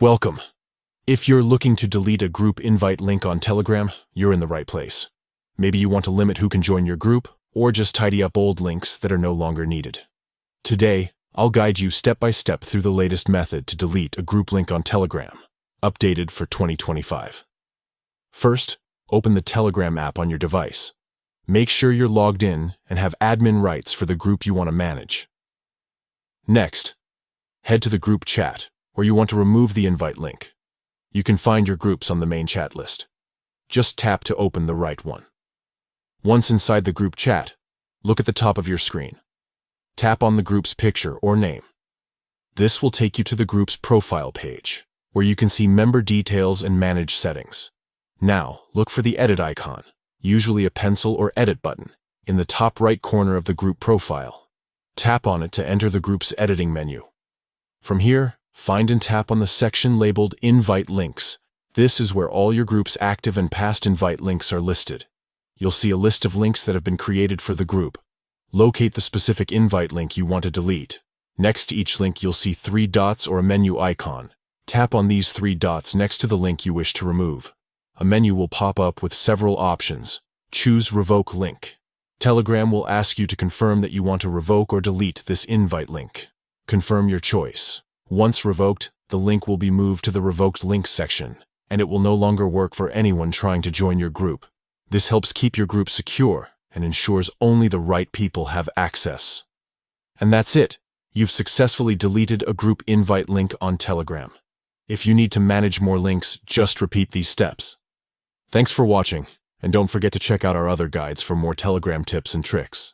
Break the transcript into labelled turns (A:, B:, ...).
A: Welcome. If you're looking to delete a group invite link on Telegram, you're in the right place. Maybe you want to limit who can join your group, or just tidy up old links that are no longer needed. Today, I'll guide you step by step through the latest method to delete a group link on Telegram, updated for 2025. First, open the Telegram app on your device. Make sure you're logged in and have admin rights for the group you want to manage. Next, head to the group chat, where you want to remove the invite link. You can find your groups on the main chat list. Just tap to open the right one. Once inside the group chat, look at the top of your screen. Tap on the group's picture or name. This will take you to the group's profile page, where you can see member details and manage settings. Now, look for the edit icon, usually a pencil or edit button, in the top right corner of the group profile. Tap on it to enter the group's editing menu. From here, find and tap on the section labeled Invite Links. This is where all your group's active and past invite links are listed. You'll see a list of links that have been created for the group. Locate the specific invite link you want to delete. Next to each link, you'll see 3 dots or a menu icon. Tap on these 3 dots next to the link you wish to remove. A menu will pop up with several options. Choose Revoke Link. Telegram will ask you to confirm that you want to revoke or delete this invite link. Confirm your choice. Once revoked, the link will be moved to the Revoked Link section, and it will no longer work for anyone trying to join your group. This helps keep your group secure and ensures only the right people have access. And that's it. You've successfully deleted a group invite link on Telegram. If you need to manage more links, just repeat these steps. Thanks for watching, and don't forget to check out our other guides for more Telegram tips and tricks.